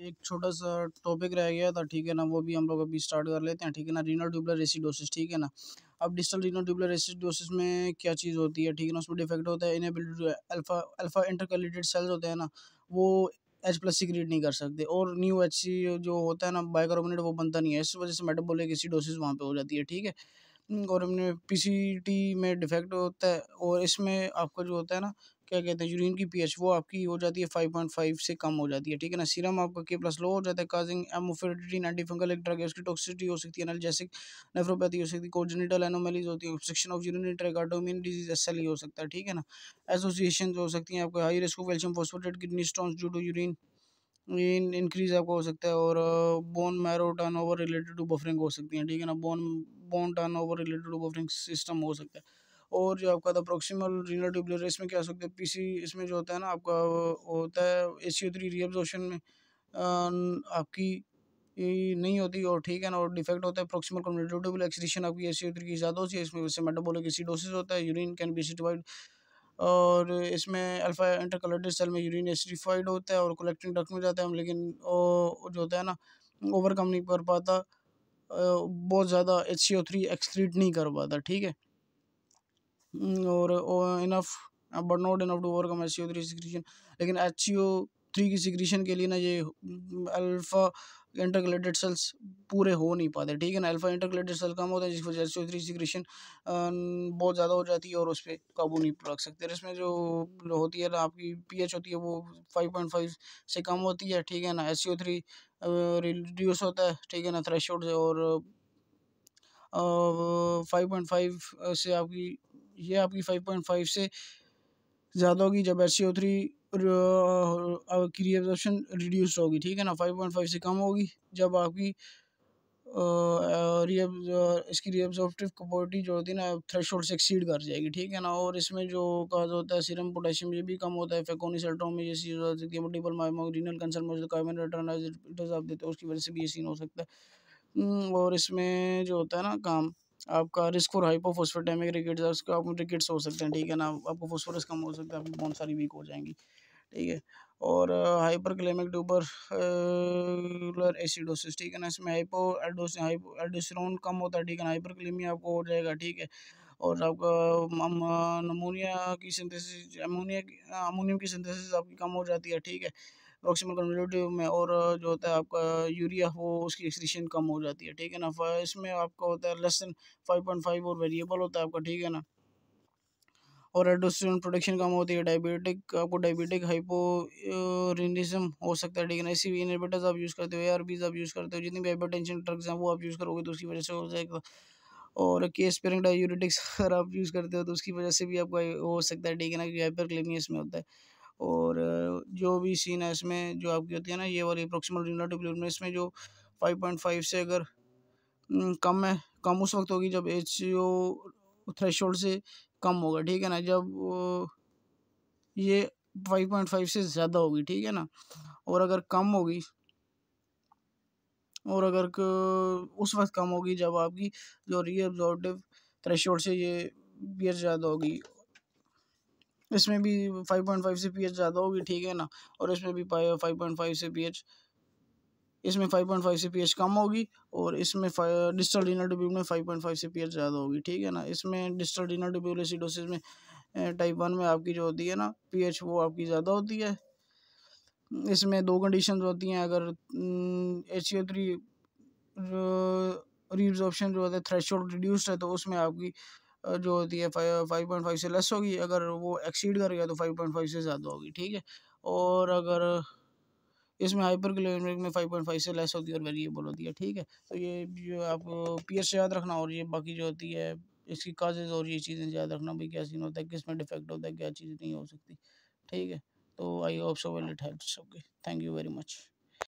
एक छोटा सा टॉपिक रह गया था, ठीक है ना, वो भी हम लोग अभी स्टार्ट कर लेते हैं, ठीक है ना। रीनल ट्यूबुलर एसिडोसिस, ठीक है ना। अब डिस्टल रीनल ट्यूबुलर एसिडोसिस में क्या चीज़ होती है, ठीक है ना, उसमें डिफेक्ट होता है inability to alpha alpha intercalated cells होते हैं ना, वो H प्लस सीक्रेट नहीं कर सकते, और न्यू HC जो होता है ना बाइकार्बोनेट, वो बनता नहीं है, इस वजह से मेटाबॉलिक एसिडोसिस वहाँ पे हो जाती है, ठीक है। और हमने PCT में डिफेक्ट होता है, और इसमें आपका जो होता है ना, क्या कहते हैं, यूरिन की पीएच वो आपकी हो जाती है 5.5 से कम हो जाती है, ठीक है ना। सीरम आपका K+ लो हो जाता है, काजिंग एमोफेड्रिन एंटीफंगल एक ड्रग है, उसकी टॉक्सिसिटी हो सकती है, एनाल्जेसिक, नेफ्रोपैथी हो सकती है, कोजेनिटल एनोमलीज होती है, obstruction of urinary tract, autoimmune disease SLE हो सकता है, ठीक है ना। एसोसिएशन हो सकती है आपको high risk of calcium phosphate kidney stones due to urine increase आपको हो सकता है, और bone marrow turnover related to buffering हो सकती है, ठीक है ना। Bone bone turnover related to buffering system हो सकता है। और जो आपका था प्रोक्सिमल रीनल ट्यूबुलर, इसमें क्या हो सकता है, पीसी इसमें जो होता है ना आपका होता है ACO3 रीअब्जॉर्प्शन में आपकी नहीं होती, और ठीक है ना, और डिफेक्ट होता है प्रोक्सिमल कम्युनिकेटिव एक्सक्रीशन आपकी ACO3 की ज़्यादा होती है, इसमें वजह से मेटाबॉलिक एसिडोसिस होता है, यूरिन कैन बी एसिडिफाइड, और इसमें अल्फा इंटरकलेटेड सेल में यूरिन एसिडिफाइड होता है और कलेक्टिंग डक्ट में जाता है हम, लेकिन जो होता है ना ओवरकम नहीं कर पाता, बहुत ज़्यादा HCO3 एक्सक्रीट नहीं कर पाता, ठीक है। और enough but not enough to overcome HCO3 secretion, लेकिन HCO3 की सिक्रीशन के लिए ना ये अल्फा इंटरकलेटेड सेल्स पूरे हो नहीं पाते, ठीक है ना। अल्फा इंटरकलेटेड सेल कम होता है, जिस वजह से HCO3 सिक्रीशन बहुत ज़्यादा हो जाती है, और उस पर काबू नहीं रख सकते। इसमें जो होती है ना आपकी पीएच होती है वो 5.5 से कम होती है, ठीक है ना। HCO3 रिड्यूस होता है, ठीक है ना, थ्रेशोल्ड से, और 5.5 से आपकी ये आपकी 5.5 से ज़्यादा होगी जब HCO3 की रीअब्जॉर्प्शन रिड्यूस होगी, ठीक है ना। 5.5 से कम होगी जब आपकी इसकी रीअब्जॉर्प्टिव कैपेसिटी जो होती है ना थ्रेशोल्ड से एक्सीड कर जाएगी, ठीक है ना। और इसमें जो कहा होता है सीरम पोटेशियम ये भी कम होता है, फेकोनी सिंड्रोम में ये चीज़ हो सकती है, मल्टीपल माइग्रेनल कंसर्न में जो कार्बन रिटर्न आप देते हो उसकी वजह से भी ये सीन हो सकता है। और इसमें जो होता है ना काम आपका रिस्क फॉर हाइपोफॉस्फेटेमिक रिकेट्स, उसका आप रिकेट्स हो सकते हैं, ठीक है ना। आपको फॉस्फोरस कम हो सकता है, आपकी बोन सारी वीक हो जाएंगी, ठीक है। और हाइपरक्लेमिक ट्यूबरकुलर एसिडोसिस, ठीक है ना, इसमें हाइपोएल्डोस्टेरोन कम होता है, ठीक है ना, हाइपरक्लेमिया आपको हो जाएगा, ठीक है। और आपका अमोनिया की सिंथेसिस अमोनियम की सिंथेसिस आपकी कम हो जाती है, ठीक है, प्रॉक्सिमल कन्वोल्यूटिव में। और जो होता है आपका यूरिया वो उसकी एक्सक्रीशन कम हो जाती है, ठीक है ना। इसमें आपका होता है लेस देन 5.5 और वेरिएबल होता है आपका, ठीक है ना। और एल्डोस्टेरोन प्रोडक्शन कम होती है, आपको डायबिटिक हाइपोरिनिज्म हो सकता है, ठीक है ना। इसी इनहिबिटर्स आप यूज़ करते हो, ARBs आप यूज़ करते हो, जितनी भी हाइपरटेंशन ड्रग्स हैं वो आप यूज़ करोगे तो उसकी वजह से हो जाएगा। और के स्पेरिंग डायूरेटिक्स अगर आप यूज़ करते हो तो उसकी वजह से भी आपका हो सकता है, ठीक है ना, कि हाइपरक्लेमिया इसमें होता है। और जो भी सीन है इसमें जो आपकी होती है ना ये वाली प्रोक्सिमल रीनल ट्यूबुलर में, इसमें जो 5.5 से अगर कम है, कम उस वक्त होगी जब HCO थ्रेशोल्ड से कम होगा, ठीक है ना। जब ये 5.5 से ज़्यादा होगी, ठीक है ना, और अगर कम होगी, और अगर उस वक्त कम होगी जब आपकी जो रीअब्जॉर्प्टिव थ्रेशोल्ड से ये पीएच ज़्यादा होगी, इसमें भी 5.5 से पीएच ज़्यादा होगी, ठीक है ना। और इसमें भी 5.5 से पीएच, इसमें 5.5 से पीएच कम होगी, और इसमें डिस्टल रीनल ट्यूब्यूल में 5.5 से पीएच ज़्यादा होगी, ठीक है ना। इसमें डिस्टल रीनल ट्यूब्यूल एसिडोसिस में टाइप 1 में आपकी जो होती है ना पीएच वो आपकी ज़्यादा होती है। इसमें दो कंडीशंस होती हैं, अगर HCO3 रीअब्जॉर्प्शन जो होता है थ्रेशोल्ड रिड्यूस्ड है तो उसमें आपकी जो होती है 5.5 से लेस होगी, अगर वो एक्सीड कर गया तो 5.5 से ज़्यादा होगी, ठीक है। और अगर इसमें हाइपरक्लेमिक में 5.5 से लेस होती है और वेरिएबल होती है, ठीक है। तो ये जो आप पीएच याद रखना, और ये बाकी जो होती है इसकी काजेज और ये चीज़ें याद रखना, भाई क्या सीन होता है, किस में डिफेक्ट होता है, क्या चीज़ नहीं हो सकती, ठीक है। तो I hope so well it helps, okay, thank you very much.